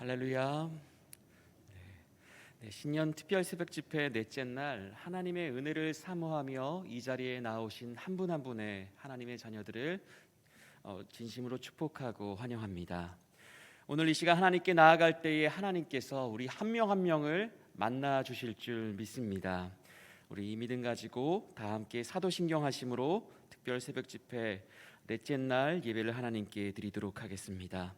할렐루야. 신년 특별 새벽 집회 넷째 날 하나님의 은혜를 사모하며 이 자리에 나오신 한 분 한 분의 하나님의 자녀들을 진심으로 축복하고 환영합니다. 오늘 이 시간 하나님께 나아갈 때에 하나님께서 우리 한 명 한 명을 만나 주실 줄 믿습니다. 우리 이 믿음 가지고 다 함께 사도신경 하심으로 특별 새벽 집회 넷째 날 예배를 하나님께 드리도록 하겠습니다.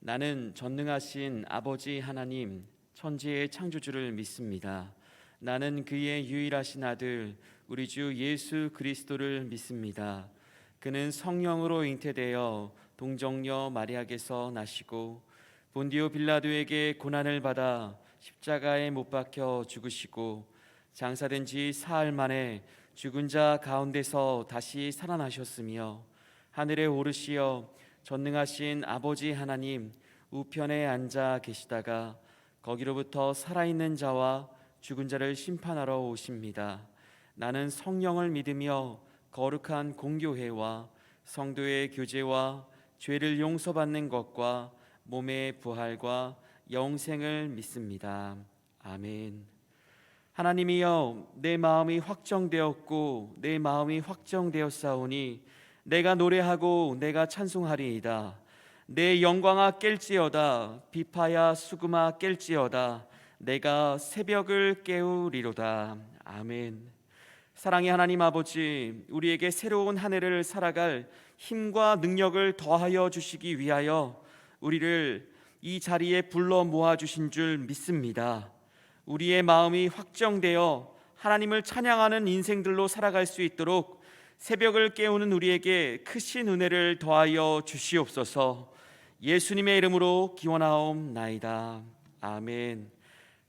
나는 전능하신 아버지 하나님 천지의 창조주를 믿습니다. 나는 그의 유일하신 아들 우리 주 예수 그리스도를 믿습니다. 그는 성령으로 잉태되어 동정녀 마리아에게서 나시고 본디오 빌라도에게 고난을 받아 십자가에 못 박혀 죽으시고 장사된 지 사흘 만에 죽은 자 가운데서 다시 살아나셨으며 하늘에 오르시어 전능하신 아버지 하나님 우편에 앉아 계시다가 거기로부터 살아있는 자와 죽은 자를 심판하러 오십니다. 나는 성령을 믿으며 거룩한 공교회와 성도의 교제와 죄를 용서받는 것과 몸의 부활과 영생을 믿습니다. 아멘. 하나님이여, 내 마음이 확정되었고 내 마음이 확정되었사오니 내가 노래하고 내가 찬송하리이다. 내 영광아 깰지어다. 비파야 수금아 깰지어다. 내가 새벽을 깨우리로다. 아멘. 사랑의 하나님 아버지, 우리에게 새로운 한 해를 살아갈 힘과 능력을 더하여 주시기 위하여 우리를 이 자리에 불러 모아주신 줄 믿습니다. 우리의 마음이 확정되어 하나님을 찬양하는 인생들로 살아갈 수 있도록 새벽을 깨우는 우리에게 크신 은혜를 더하여 주시옵소서. 예수님의 이름으로 기원하옵나이다. 아멘.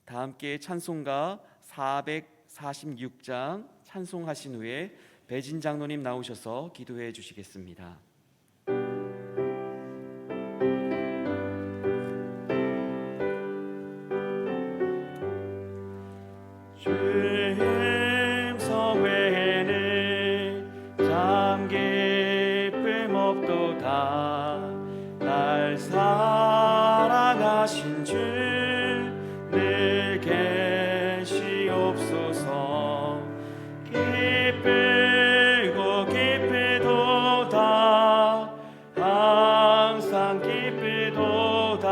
다 함께 찬송가 446장 찬송하신 후에 배진 장로님 나오셔서 기도해 주시겠습니다. 날 사랑하신 주 늘 계시옵소서. 기쁘고 기쁘도다 항상 기쁘도다.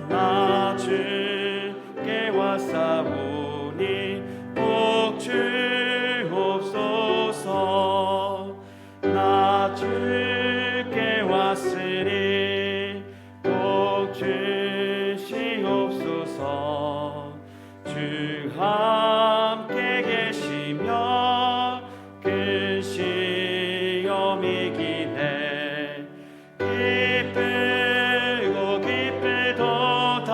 나 주께 왔사오니 복 주옵소서. 나 주께 왔으니 복 주시옵소서. 주 함께 계시며 그 시험 이기네. 기쁘고 기쁘도다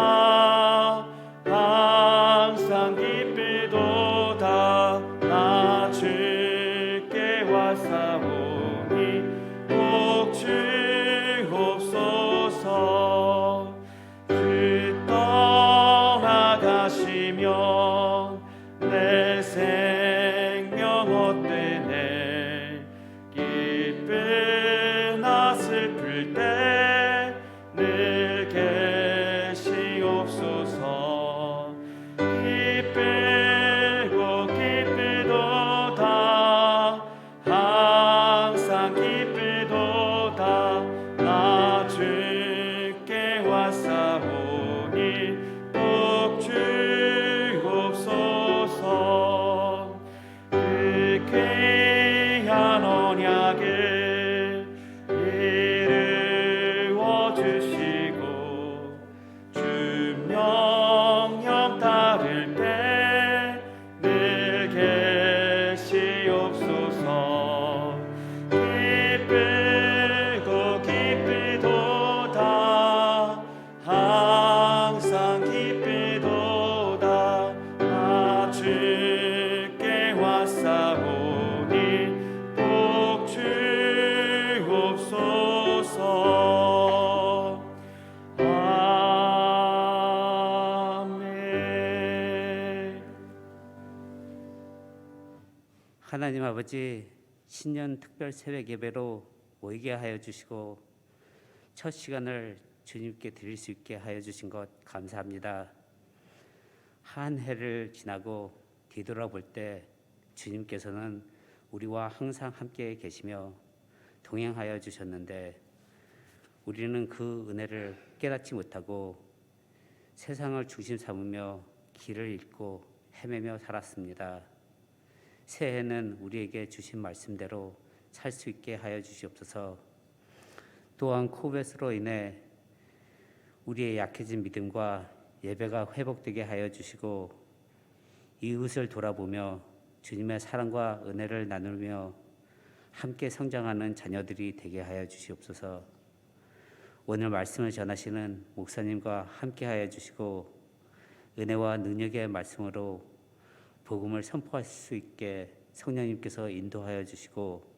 항상 기쁘도다. 나 주께 왔사오니 복 주옵소서. 주 떠나가시면 내 생명 헛되네. 기쁘나 슬플 때 늘 계시옵소서. 기쁘고 기쁘도다 항상 기쁘도다. 나 주께 왔사오니 복 주옵소서. 그 귀한 언약을 이루어 주시고 주 명령 따를 때 늘 계시옵소서. 기쁘고 기쁘도다 항상 기쁘도다. 나 주께 왔사오니 복 주옵소서. 아멘. 하나님 아버지, 신년 특별 새벽 예배로 모이게 하여 주시고 첫 시간을 주님께 드릴 수 있게 하여 주신 것 감사합니다. 한 해를 지나고 뒤돌아볼 때 주님께서는 우리와 항상 함께 계시며 동행하여 주셨는데 우리는 그 은혜를 깨닫지 못하고 세상을 중심 삼으며 길을 잃고 헤매며 살았습니다. 새해는 우리에게 주신 말씀대로 살 수 있게 하여 주시옵소서. 또한 코벳으로 인해 우리의 약해진 믿음과 예배가 회복되게 하여 주시고 이웃을 돌아보며 주님의 사랑과 은혜를 나누며 함께 성장하는 자녀들이 되게 하여 주시옵소서. 오늘 말씀을 전하시는 목사님과 함께 하여 주시고 은혜와 능력의 말씀으로 복음을 선포할 수 있게 성령님께서 인도하여 주시고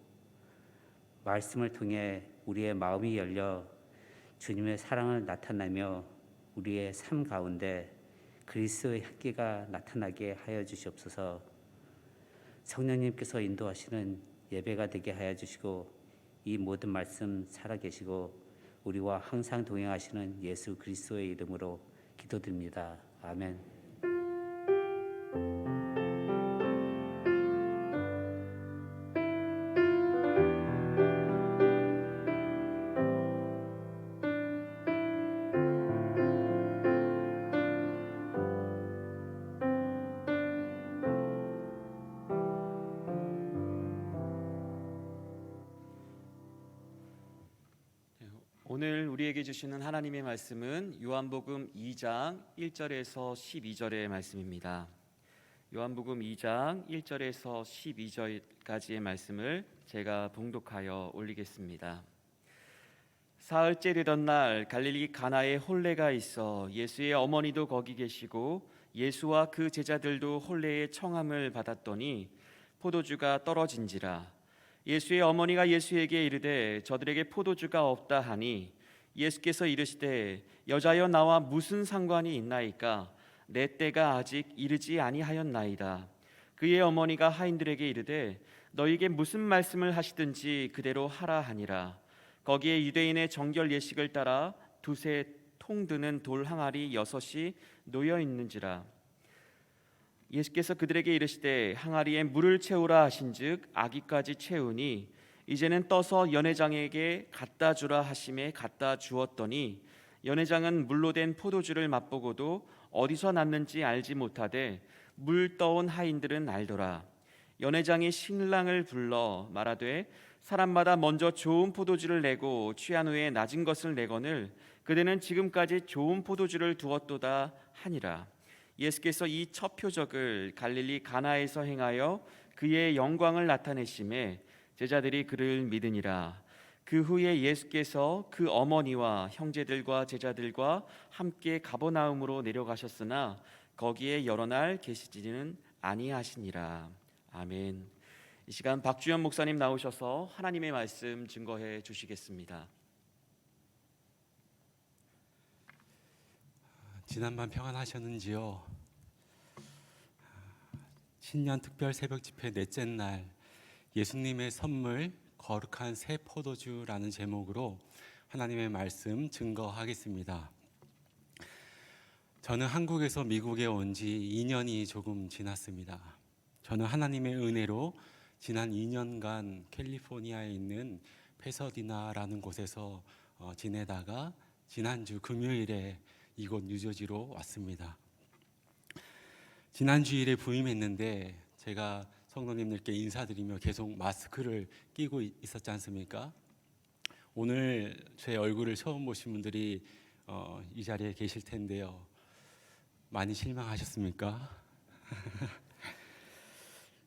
말씀을 통해 우리의 마음이 열려 주님의 사랑을 나타내며 우리의 삶 가운데 그리스도의 향기가 나타나게 하여 주시옵소서. 성령님께서 인도하시는 예배가 되게 하여 주시고 이 모든 말씀 살아계시고 우리와 항상 동행하시는 예수 그리스도의 이름으로 기도드립니다. 아멘. 오늘 우리에게 주시는 하나님의 말씀은 요한복음 2장 1절에서 12절의 말씀입니다. 요한복음 2장 1절에서 12절까지의 말씀을 제가 봉독하여 올리겠습니다. 사흘째 되던 날 갈릴리 가나에 혼례가 있어 예수의 어머니도 거기 계시고 예수와 그 제자들도 혼례의 청함을 받았더니 포도주가 떨어진지라. 예수의 어머니가 예수에게 이르되 저들에게 포도주가 없다 하니 예수께서 이르시되 여자여 나와 무슨 상관이 있나이까 내 때가 아직 이르지 아니하였나이다. 그의 어머니가 하인들에게 이르되 너희에게 무슨 말씀을 하시든지 그대로 하라 하니라. 거기에 유대인의 정결 예식을 따라 두세 통 드는 돌 항아리 6이 놓여 있는지라. 예수께서 그들에게 이르시되 항아리에 물을 채우라 하신즉 아기까지 채우니 이제는 떠서 연회장에게 갖다 주라 하심에 갖다 주었더니 연회장은 물로 된 포도주를 맛보고도 어디서 났는지 알지 못하되 물 떠온 하인들은 알더라. 연회장이 신랑을 불러 말하되 사람마다 먼저 좋은 포도주를 내고 취한 후에 낮은 것을 내거늘 그대는 지금까지 좋은 포도주를 두었도다 하니라. 예수께서 이 첫 표적을 갈릴리 가나에서 행하여 그의 영광을 나타내심에 제자들이 그를 믿으니라. 그 후에 예수께서 그 어머니와 형제들과 제자들과 함께 가버나움으로 내려가셨으나 거기에 여러 날 계시지는 아니하시니라. 아멘. 이 시간 박주연 목사님 나오셔서 하나님의 말씀 증거해 주시겠습니다. 지난밤 평안하셨는지요? 신년 특별 새벽 집회 넷째 날 예수님의 선물 거룩한 새 포도주라는 제목으로 하나님의 말씀 증거하겠습니다. 저는 한국에서 미국에 온 지 2년이 조금 지났습니다. 저는 하나님의 은혜로 지난 2년간 캘리포니아에 있는 페서디나라는 곳에서 지내다가 지난주 금요일에 이곳 뉴저지로 왔습니다. 지난 주일에 부임했는데 제가 성도님들께 인사드리며 계속 마스크를 끼고 있었지 않습니까? 오늘 제 얼굴을 처음 보신 분들이 이 자리에 계실 텐데요. 많이 실망하셨습니까?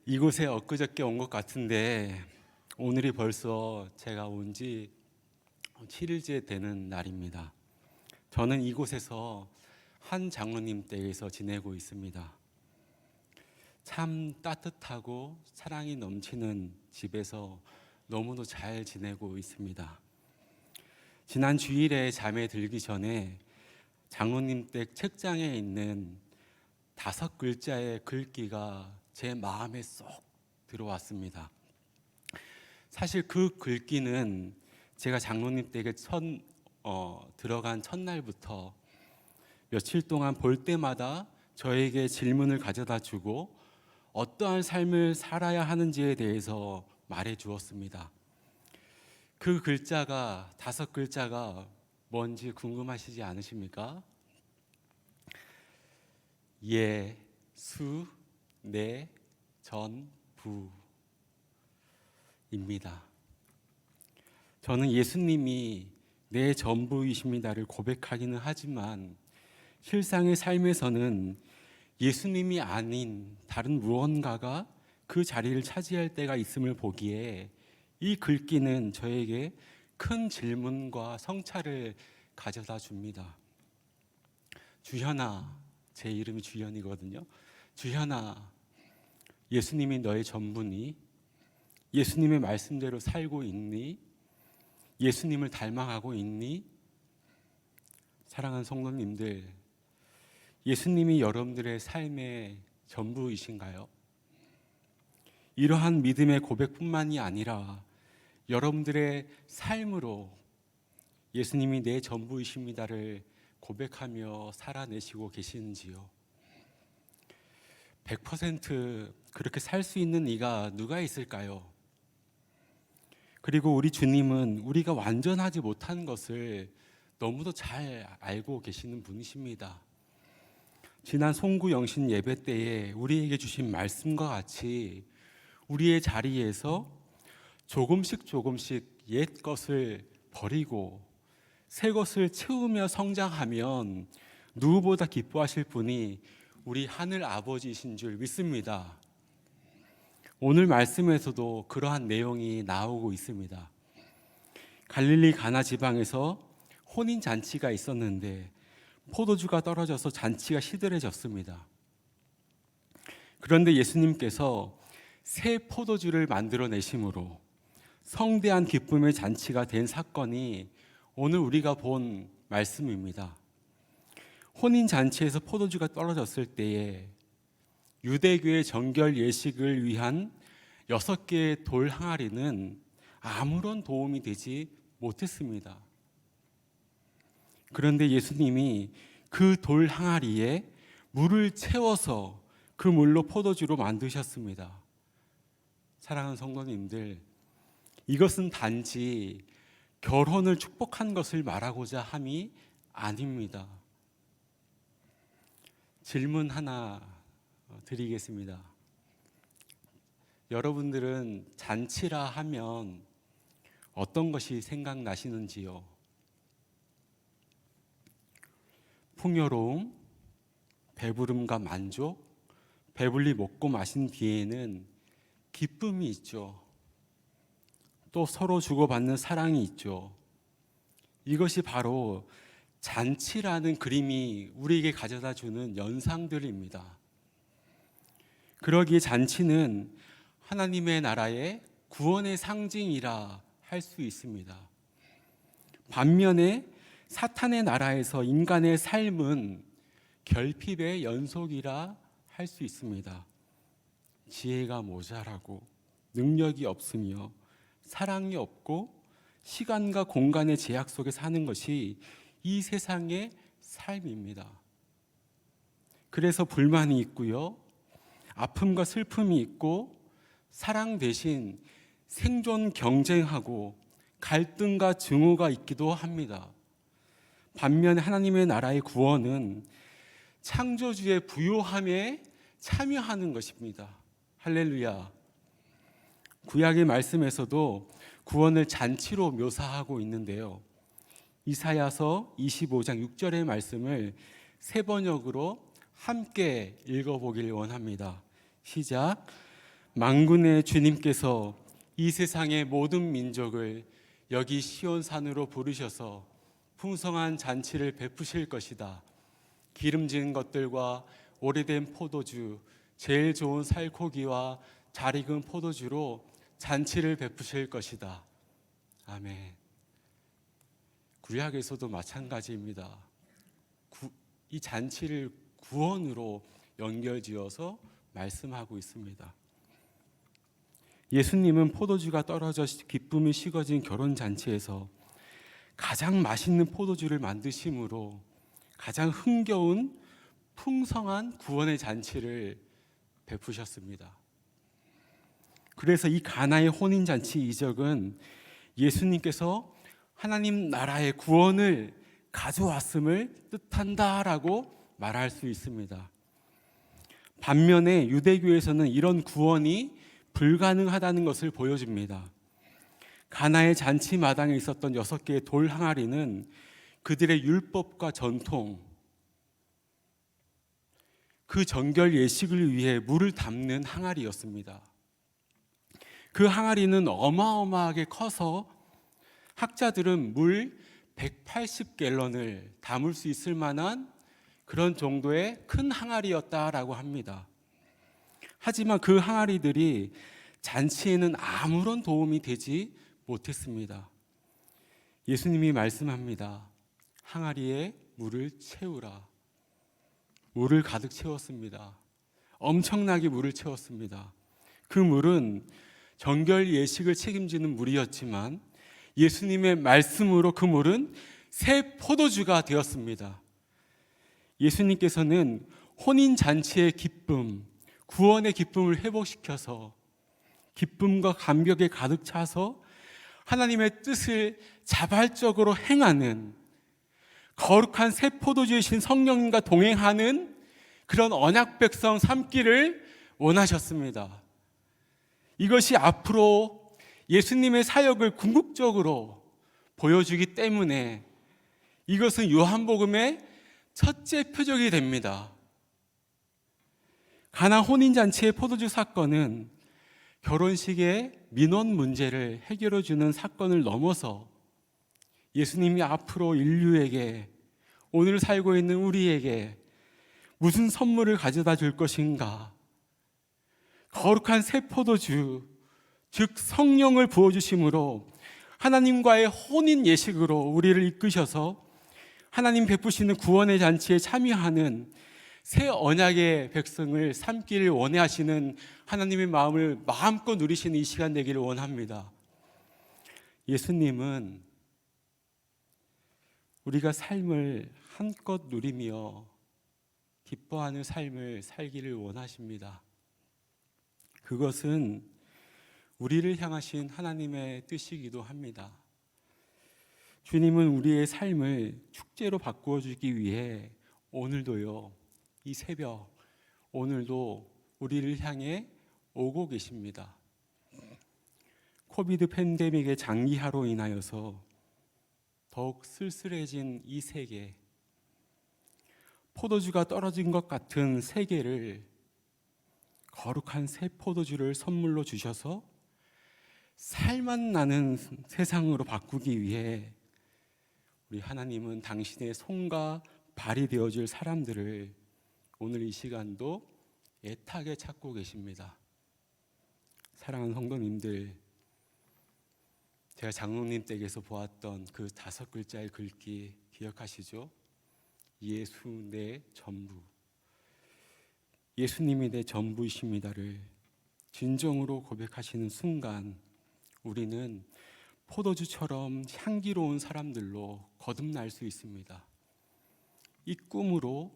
이곳에 엊그저께 온 것 같은데 오늘이 벌써 제가 온 지 7일째 되는 날입니다. 저는 이곳에서 한 장로님 댁에서 지내고 있습니다. 참 따뜻하고 사랑이 넘치는 집에서 너무도 잘 지내고 있습니다. 지난 주일에 잠에 들기 전에 장로님 댁 책장에 있는 5글자의 글귀가 제 마음에 쏙 들어왔습니다. 사실 그 글귀는 제가 장로님 댁에 첫 들어간 첫날부터 며칠 동안 볼 때마다 저에게 질문을 가져다 주고 어떠한 삶을 살아야 하는지에 대해서 말해 주었습니다. 그 글자가 5글자가 뭔지 궁금하시지 않으십니까? 예, 수, 내, 전, 부입니다. 저는 예수님이 내 전부이십니다를 고백하기는 하지만 실상의 삶에서는 예수님이 아닌 다른 무언가가 그 자리를 차지할 때가 있음을 보기에 이 글귀는 저에게 큰 질문과 성찰을 가져다 줍니다. 주현아, 제 이름이 주현이거든요. 주현아, 예수님이 너의 전부니? 예수님의 말씀대로 살고 있니? 예수님을 닮아가고 있니? 사랑하는 성도님들, 예수님이 여러분들의 삶의 전부이신가요? 이러한 믿음의 고백뿐만이 아니라 여러분들의 삶으로 예수님이 내 전부이십니다를 고백하며 살아내시고 계시는지요? 100% 그렇게 살 수 있는 이가 누가 있을까요? 그리고 우리 주님은 우리가 완전하지 못한 것을 너무도 잘 알고 계시는 분이십니다. 지난 송구영신 예배 때에 우리에게 주신 말씀과 같이 우리의 자리에서 조금씩 옛 것을 버리고 새 것을 채우며 성장하면 누구보다 기뻐하실 분이 우리 하늘 아버지이신 줄 믿습니다. 오늘 말씀에서도 그러한 내용이 나오고 있습니다. 갈릴리 가나 지방에서 혼인 잔치가 있었는데 포도주가 떨어져서 잔치가 시들해졌습니다. 그런데 예수님께서 새 포도주를 만들어내심으로 성대한 기쁨의 잔치가 된 사건이 오늘 우리가 본 말씀입니다. 혼인 잔치에서 포도주가 떨어졌을 때에 유대교의 정결 예식을 위한 6개의 돌 항아리는 아무런 도움이 되지 못했습니다. 그런데 예수님이 그 돌 항아리에 물을 채워서 그 물로 포도주로 만드셨습니다. 사랑하는 성도님들, 이것은 단지 결혼을 축복한 것을 말하고자 함이 아닙니다. 질문 하나 드리겠습니다. 여러분들은 잔치라 하면 어떤 것이 생각나시는지요? 풍요로움, 배부름과 만족, 배불리 먹고 마신 뒤에는 기쁨이 있죠. 또 서로 주고받는 사랑이 있죠. 이것이 바로 잔치라는 그림이 우리에게 가져다 주는 연상들입니다. 그러기에 잔치는 하나님의 나라의 구원의 상징이라 할 수 있습니다. 반면에 사탄의 나라에서 인간의 삶은 결핍의 연속이라 할 수 있습니다. 지혜가 모자라고 능력이 없으며 사랑이 없고 시간과 공간의 제약 속에 사는 것이 이 세상의 삶입니다. 그래서 불만이 있고요, 아픔과 슬픔이 있고 사랑 대신 생존 경쟁하고 갈등과 증오가 있기도 합니다. 반면에 하나님의 나라의 구원은 창조주의 부요함에 참여하는 것입니다. 할렐루야. 구약의 말씀에서도 구원을 잔치로 묘사하고 있는데요. 이사야서 25장 6절의 말씀을 새 번역으로 함께 읽어보길 원합니다. 시작. 만군의 주님께서 이 세상의 모든 민족을 여기 시온산으로 부르셔서 풍성한 잔치를 베푸실 것이다. 기름진 것들과 오래된 포도주, 제일 좋은 살코기와 잘 익은 포도주로 잔치를 베푸실 것이다. 아멘. 구약에서도 마찬가지입니다. 이 잔치를 구원으로 연결지어서 말씀하고 있습니다. 예수님은 포도주가 떨어져 기쁨이 식어진 결혼 잔치에서 가장 맛있는 포도주를 만드심으로 가장 흥겨운 풍성한 구원의 잔치를 베푸셨습니다. 그래서 이 가나의 혼인잔치 이적은 예수님께서 하나님 나라의 구원을 가져왔음을 뜻한다라고 말할 수 있습니다. 반면에 유대교에서는 이런 구원이 불가능하다는 것을 보여줍니다. 가나의 잔치 마당에 있었던 6개의 돌 항아리는 그들의 율법과 전통, 그 정결 예식을 위해 물을 담는 항아리였습니다. 그 항아리는 어마어마하게 커서 학자들은 물 180갤런을 담을 수 있을 만한 그런 정도의 큰 항아리였다라고 합니다. 하지만 그 항아리들이 잔치에는 아무런 도움이 되지 못했습니다. 예수님이 말씀합니다. 항아리에 물을 채우라. 물을 가득 채웠습니다. 엄청나게 물을 채웠습니다. 그 물은 정결 예식을 책임지는 물이었지만 예수님의 말씀으로 그 물은 새 포도주가 되었습니다. 예수님께서는 혼인잔치의 기쁨, 구원의 기쁨을 회복시켜서 기쁨과 감격에 가득 차서 하나님의 뜻을 자발적으로 행하는 거룩한 새 포도주이신 성령님과 동행하는 그런 언약 백성 삼기를 원하셨습니다. 이것이 앞으로 예수님의 사역을 궁극적으로 보여주기 때문에 이것은 요한복음의 첫째 표적이 됩니다. 가나 혼인잔치의 포도주 사건은 결혼식의 민원 문제를 해결해 주는 사건을 넘어서 예수님이 앞으로 인류에게, 오늘 살고 있는 우리에게 무슨 선물을 가져다 줄 것인가, 거룩한 새 포도주, 즉 성령을 부어주심으로 하나님과의 혼인 예식으로 우리를 이끄셔서 하나님 베푸시는 구원의 잔치에 참여하는 새 언약의 백성을 삼기를 원하시는 하나님의 마음을 마음껏 누리시는 이 시간 되기를 원합니다. 예수님은 우리가 삶을 한껏 누리며 기뻐하는 삶을 살기를 원하십니다. 그것은 우리를 향하신 하나님의 뜻이기도 합니다. 주님은 우리의 삶을 축제로 바꾸어 주기 위해 오늘도요, 이 새벽, 오늘도 우리를 향해 오고 계십니다. 코비드 팬데믹의 장기화로 인하여서 더욱 쓸쓸해진 이 세계, 포도주가 떨어진 것 같은 세계를 거룩한 새 포도주를 선물로 주셔서 살맛 나는 세상으로 바꾸기 위해 우리 하나님은 당신의 손과 발이 되어줄 사람들을 오늘 이 시간도 애타게 찾고 계십니다. 사랑하는 성도님들, 제가 장로님 댁에서 보았던 그 5글자의 글귀 기억하시죠? 예수 내 전부, 예수님이 내 전부이십니다를 진정으로 고백하시는 순간 우리는 포도주처럼 향기로운 사람들로 거듭날 수 있습니다. 이 꿈으로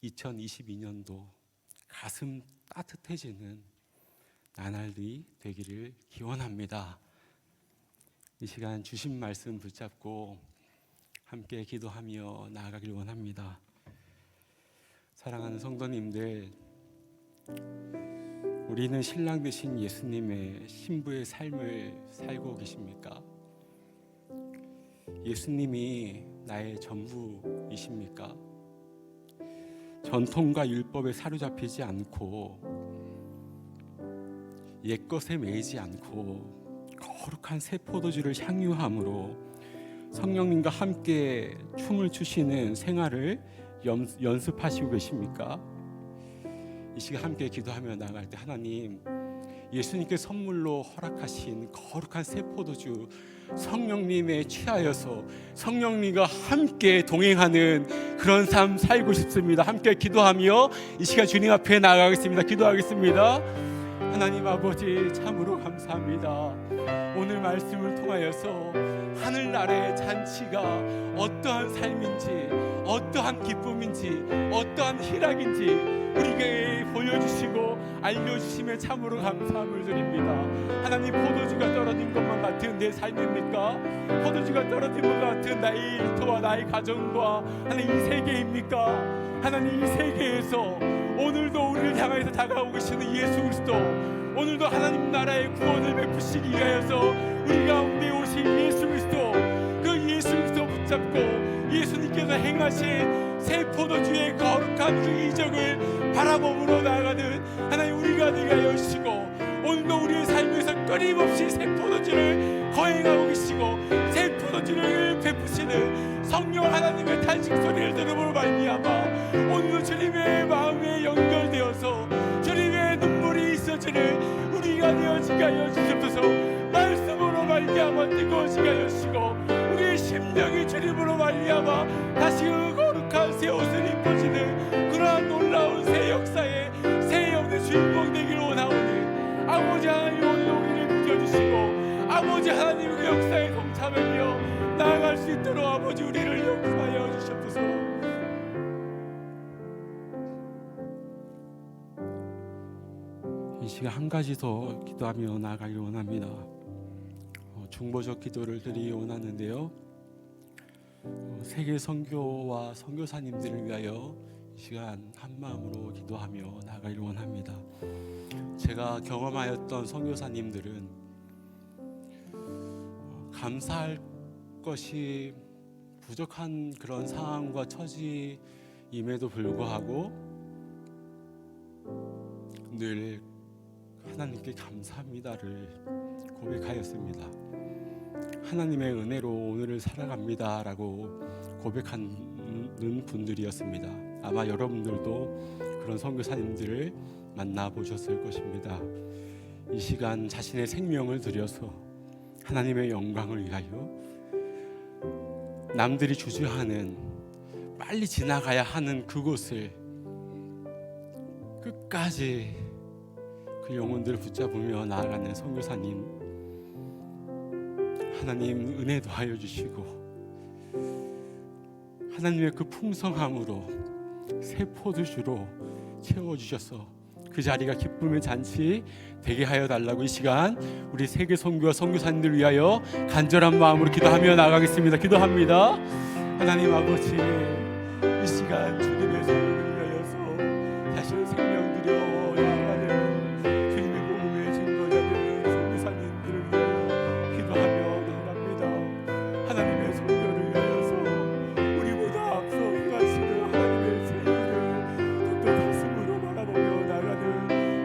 2022년도 가슴 따뜻해지는 나날이 되기를 기원합니다. 이 시간 주신 말씀 붙잡고 함께 기도하며 나아가길 원합니다. 사랑하는 성도님들, 우리는 신랑 되신 예수님의 신부의 삶을 살고 계십니까? 예수님이 나의 전부이십니까? 전통과 율법에 사로잡히지 않고 옛것에 매이지 않고 거룩한 새 포도주를 향유함으로 성령님과 함께 춤을 추시는 생활을 연습하시고 계십니까? 이 시간 함께 기도하며 나아갈 때 하나님, 예수님께 선물로 허락하신 거룩한 새 포도주 성령님에 취하여서 성령님과 함께 동행하는 그런 삶 살고 싶습니다. 함께 기도하며 이 시간 주님 앞에 나아가겠습니다. 기도하겠습니다. 하나님 아버지, 참으로 감사합니다. 오늘 말씀을 통하여서 하늘나라의 잔치가 어떠한 삶인지, 어떠한 기쁨인지, 어떠한 희락인지 우리에게 보여주시고 알려주심에 참으로 감사함을 드립니다. 하나님, 포도주가 떨어진 것만 같은 내 삶입니까? 포도주가 떨어진 것 같은 나의 일터와 나의 가정과 하나님 이 세계입니까? 하나님, 이 세계에서 오늘도 우리를 향해서 다가오고 계시는 예수 그리스도, 오늘도 하나님 나라의 구원을 베푸시기 위하여서 우리 가운데 오신 예수 그리스도, 그 예수 그리스도 붙잡고 예수님께서 행하신 새 포도주의 거룩한 그 이적을 바라보므로 나아가는 하나님 우리가 되게 하여 주시고, 오늘도 우리의 삶에서 끊임없이 새 포도주를 거행하고 계시고 새 포도주를 베푸시는 성령 하나님의 탄식 소리를 들음으로 말미암아 오늘도 주님의 마음에 연결되어서 주님의 눈물이 있어지는 우리가 되어지게 하여 주시옵소서. 말씀으로 말미암아 뜨거워지게 하여 주시고 우리의 심령이 주님으로 말미암아 다시 그 거룩한 새 옷을 입어지는 그러한 놀라운 새 역사의 새 영의 주인공 되기를 원하오니 아버지 하나님, 오늘 우리를 비켜주시고 아버지 하나님 그 역사에 동참하며 나아갈 수 있도록 아버지 우리를 용서하여 주시옵소서. 이 시간 한 가지 더 기도하며 나아가길 원합니다. 중보적 기도를 드리기 원하는데요. 세계 선교와 선교사님들을 위하여 이 시간 한 마음으로 기도하며 나아가길 원합니다. 제가 경험하였던 선교사님들은 감사할 것이 부족한 그런 상황과 처지임에도 불구하고 늘 하나님께 감사합니다를 고백하였습니다. 하나님의 은혜로 오늘을 살아갑니다라고 고백하는 분들이었습니다. 아마 여러분들도 그런 선교사님들을 만나보셨을 것입니다. 이 시간 자신의 생명을 들여서 하나님의 영광을 위하여 남들이 주저하는 빨리 지나가야 하는 그곳을 끝까지 그 영혼들을 붙잡으며 나아가는 선교사님, 하나님 은혜 더하여 주시고 하나님의 그 풍성함으로 새 포도주로 채워주셔서 그 자리가 기쁨의 잔치 되게 하여 달라고 이 시간 우리 세계 선교와 선교사님들 위하여 간절한 마음으로 기도하며 나가겠습니다. 기도합니다. 하나님 아버지, 이 시간 주님의 소유를 위하여서 자신의 생명 드려 나아가는 주님의 복음의 증거자들 선교사님들을 위하여 기도하며 나갑니다. 하나님의 선교를 위하여서 우리보다 앞서 행하시는 하나님의 새 일을 또 가슴으로 바라보며 나가는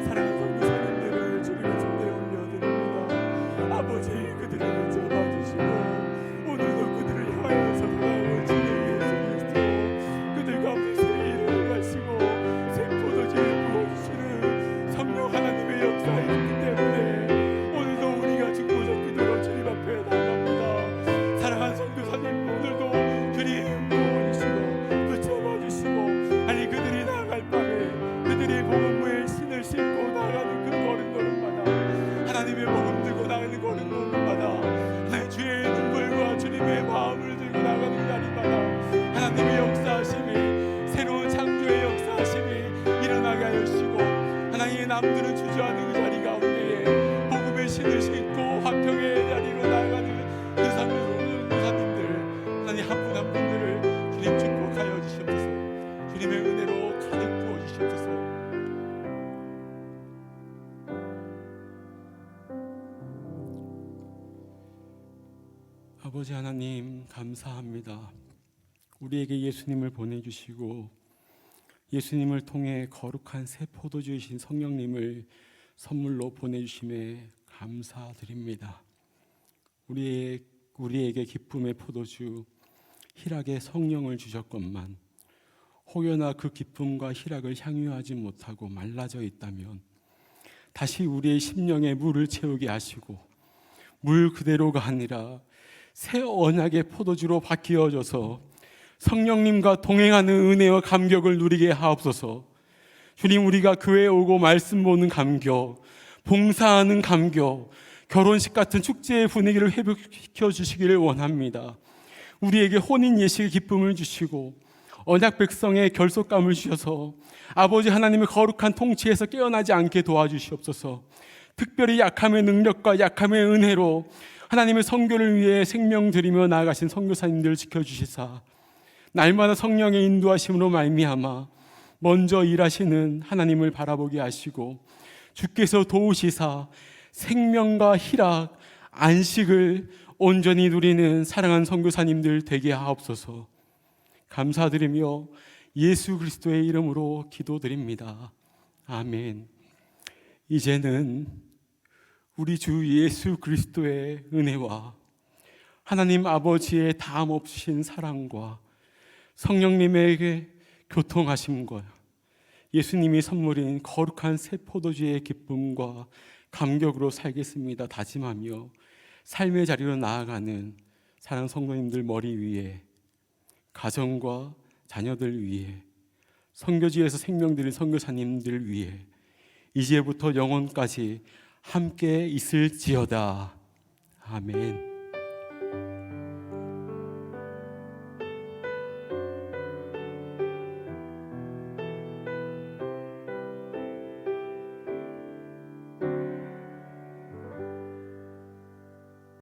사랑하는 선교사님들을 주님의 손에 올려드립니다. 아버지, 그들을 잡아주시고 오늘도 그들을 향하여서 다가올 주의 예수 그리스도, 그들 가운데 새 일을 행하시고 새 포도주를 부어주시는 성령 하나님의 역사가 있기 때문에 오늘도 우리가 중보적 기도로 주님 앞에 나갑니다. 사랑하는 선교사님, 오늘도 주님 도와주시고 붙잡아주시고 아니 그들이 나아갈 밤에 그들이 복음의 신을 신고 나아가는 그 걸음걸음마다 하나님의 복음 들고 나가는 걸음걸음마다 하나님 주의 눈물과 주님의 마음을 들고 나가는 자리마다 하나님의 역사하심이, 새로운 창조의 역사하심이 일어나게 하여 주시고 하나님의 남들은 주저하는 그 자리 가운데에 복음의 신을 신고 화평의 자리로 나아가는 그 선교사님들 하나님 한 분 한 분들을 주님 축복하여 주시옵소서. 주님의 은혜로 가득 부어 주시옵소서. 아버지 하나님, 감사합니다. 우리에게 예수님을 보내주시고 예수님을 통해 거룩한 새 포도주이신 성령님을 선물로 보내주심에 감사드립니다. 우리에게 기쁨의 포도주, 희락의 성령을 주셨건만 혹여나 그 기쁨과 희락을 향유하지 못하고 말라져 있다면 다시 우리의 심령에 물을 채우게 하시고 물 그대로가 아니라 새 언약의 포도주로 바뀌어져서 성령님과 동행하는 은혜와 감격을 누리게 하옵소서. 주님, 우리가 교회에 오고 말씀 보는 감격, 봉사하는 감격, 결혼식 같은 축제의 분위기를 회복시켜 주시기를 원합니다. 우리에게 혼인 예식의 기쁨을 주시고 언약 백성의 결속감을 주셔서 아버지 하나님의 거룩한 통치에서 깨어나지 않게 도와주시옵소서. 특별히 약함의 능력과 약함의 은혜로 하나님의 선교를 위해 생명 드리며 나아가신 선교사님들을 지켜주시사 날마다 성령의 인도하심으로 말미암아 먼저 일하시는 하나님을 바라보게 하시고 주께서 도우시사 생명과 희락, 안식을 온전히 누리는 사랑하는 선교사님들 되게 하옵소서. 감사드리며 예수 그리스도의 이름으로 기도드립니다. 아멘. 이제는 우리 주 예수 그리스도의 은혜와 하나님 아버지의 다함 없으신 사랑과 성령님에게 교통하심과 예수님이 선물인 거룩한 새 포도주의 기쁨과 감격으로 살겠습니다 다짐하며 삶의 자리로 나아가는 사랑하는 성도님들 머리 위에, 가정과 자녀들 위에, 선교지에서 생명 드린 선교사님들 위에 이제부터 영원까지 함께 있을지어다. 아멘.